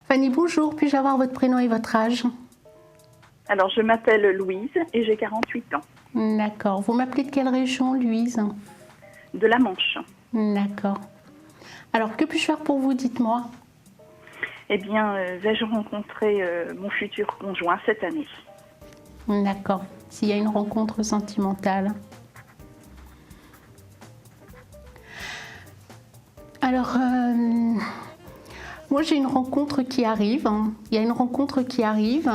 Fanny, bonjour. Puis-je avoir votre prénom et votre âge? Alors, je m'appelle Louise et j'ai 48 ans. D'accord. Vous m'appelez de quelle région, Louise? De la Manche. D'accord. Alors, que puis-je faire pour vous? Dites-moi. Eh bien, vais-je rencontrer mon futur conjoint cette année? D'accord. S'il y a une rencontre sentimentale. Alors, moi j'ai une rencontre qui arrive. Il y a une rencontre qui arrive.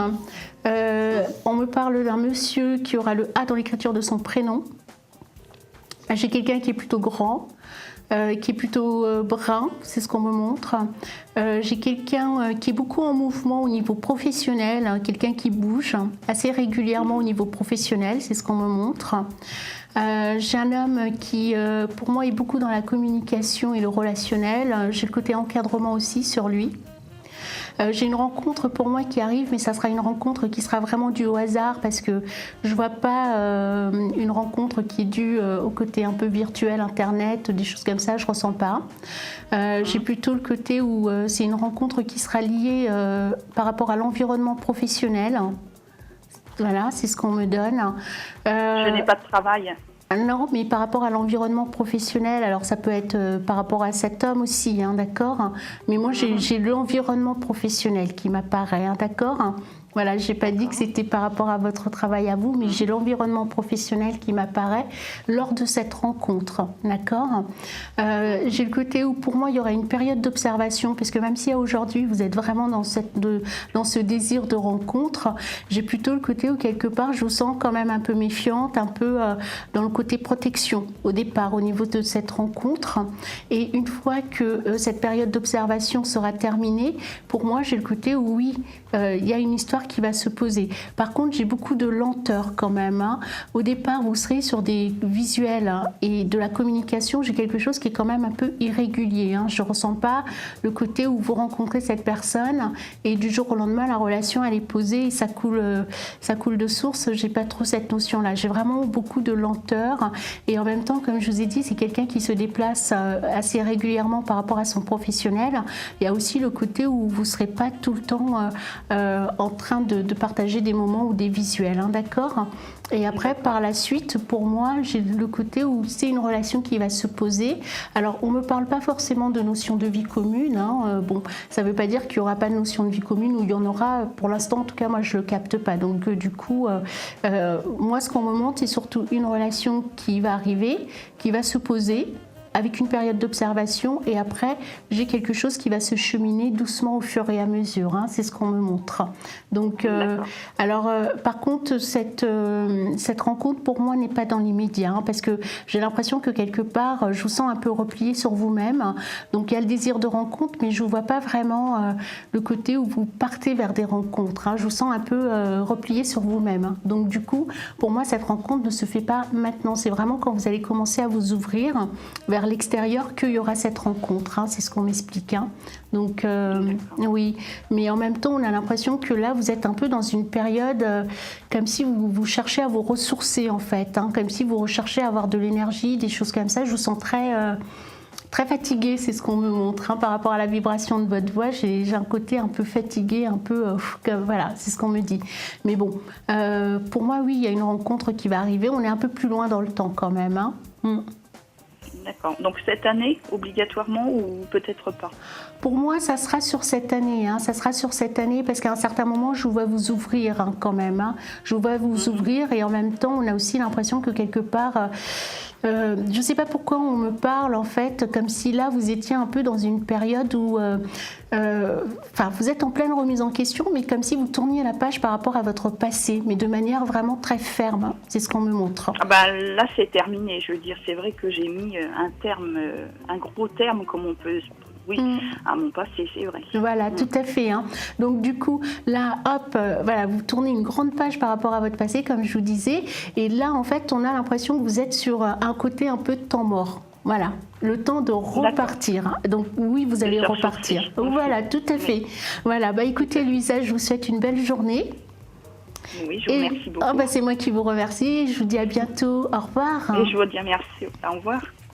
On me parle d'un monsieur qui aura le A dans l'écriture de son prénom. J'ai quelqu'un qui est plutôt grand, qui est plutôt brun, c'est ce qu'on me montre. J'ai quelqu'un qui est beaucoup en mouvement au niveau professionnel, quelqu'un qui bouge assez régulièrement au niveau professionnel, c'est ce qu'on me montre. J'ai un homme qui, pour moi, est beaucoup dans la communication et le relationnel. J'ai le côté encadrement aussi sur lui. J'ai une rencontre pour moi qui arrive, mais ça sera une rencontre qui sera vraiment due au hasard parce que je ne vois pas une rencontre qui est due au côté un peu virtuel, internet, des choses comme ça, je ne ressens pas. J'ai plutôt le côté où c'est une rencontre qui sera liée par rapport à l'environnement professionnel. Voilà, c'est ce qu'on me donne. Je n'ai pas de travail. Non, mais par rapport à l'environnement professionnel, alors ça peut être par rapport à cet homme aussi, hein, d'accord. Mais moi, j'ai l'environnement professionnel qui m'apparaît, hein, d'accord. Voilà, je n'ai pas dit que c'était par rapport à votre travail à vous, mais j'ai l'environnement professionnel qui m'apparaît lors de cette rencontre, d'accord. J'ai le côté où pour moi il y aura une période d'observation, parce que même si aujourd'hui vous êtes vraiment dans ce désir de rencontre, j'ai plutôt le côté où quelque part je vous sens quand même un peu méfiante, un peu dans le côté protection au départ au niveau de cette rencontre. Et une fois que cette période d'observation sera terminée, pour moi j'ai le côté où oui, il y a une histoire qui va se poser. Par contre, j'ai beaucoup de lenteur quand même, hein. Au départ, vous serez sur des visuels hein, et de la communication. J'ai quelque chose qui est quand même un peu irrégulier, hein. Je ne ressens pas le côté où vous rencontrez cette personne et du jour au lendemain, la relation elle est posée et ça coule de source. J'ai pas trop cette notion-là. J'ai vraiment beaucoup de lenteur et en même temps, comme je vous ai dit, c'est quelqu'un qui se déplace assez régulièrement par rapport à son professionnel. Il y a aussi le côté où vous ne serez pas tout le temps en train de partager des moments ou des visuels, hein, d'accord. Et après, par la suite, pour moi, j'ai le côté où c'est une relation qui va se poser. Alors, on ne me parle pas forcément de notion de vie commune, hein. Bon, ça ne veut pas dire qu'il n'y aura pas de notion de vie commune, ou il y en aura, pour l'instant, en tout cas, moi, je ne le capte pas. Donc, du coup, moi, ce qu'on me montre, c'est surtout une relation qui va arriver, qui va se poser, avec une période d'observation et après j'ai quelque chose qui va se cheminer doucement au fur et à mesure, hein, c'est ce qu'on me montre. Donc par contre cette rencontre pour moi n'est pas dans l'immédiat, hein, parce que j'ai l'impression que quelque part je vous sens un peu replié sur vous-même, donc il y a le désir de rencontre mais je ne vois pas vraiment le côté où vous partez vers des rencontres, hein, je vous sens un peu replié sur vous-même, hein. Donc du coup pour moi cette rencontre ne se fait pas maintenant, c'est vraiment quand vous allez commencer à vous ouvrir vers l'extérieur qu'il y aura cette rencontre, hein, c'est ce qu'on m'explique, hein. Donc oui, mais en même temps on a l'impression que là vous êtes un peu dans une période comme si vous cherchez à vous ressourcer en fait, hein, comme si vous recherchez à avoir de l'énergie, des choses comme ça. Je vous sens très fatiguée, c'est ce qu'on me montre, hein, par rapport à la vibration de votre voix. J'ai un côté un peu fatigué, un peu voilà, c'est ce qu'on me dit. Mais bon, pour moi oui, il y a une rencontre qui va arriver. On est un peu plus loin dans le temps quand même, hein. D'accord. Donc cette année, obligatoirement ou peut-être pas? Pour moi, ça sera sur cette année, hein. Ça sera sur cette année parce qu'à un certain moment, je vous vois vous ouvrir, hein, quand même, hein. Je vous vois vous ouvrir et en même temps, on a aussi l'impression que quelque part, je ne sais pas pourquoi on me parle en fait, comme si là, vous étiez un peu dans une période où, vous êtes en pleine remise en question, mais comme si vous tourniez la page par rapport à votre passé, mais de manière vraiment très ferme, hein. C'est ce qu'on me montre. Ah bah, là, c'est terminé. Je veux dire, c'est vrai que j'ai mis un terme, un gros terme, comme on peut... Oui, à mon passé, c'est vrai. Voilà, tout à fait, hein. Donc du coup, là, hop, voilà, vous tournez une grande page par rapport à votre passé, comme je vous disais. Et là, en fait, on a l'impression que vous êtes sur un côté un peu de temps mort. Voilà, le temps de repartir, hein. Donc oui, vous allez repartir. Voilà, tout à fait. Voilà, bah écoutez, Louisa, je vous souhaite une belle journée. Oui, je vous remercie beaucoup. C'est moi qui vous remercie. Je vous dis à bientôt. Au revoir. Et je vous dis merci. Au revoir.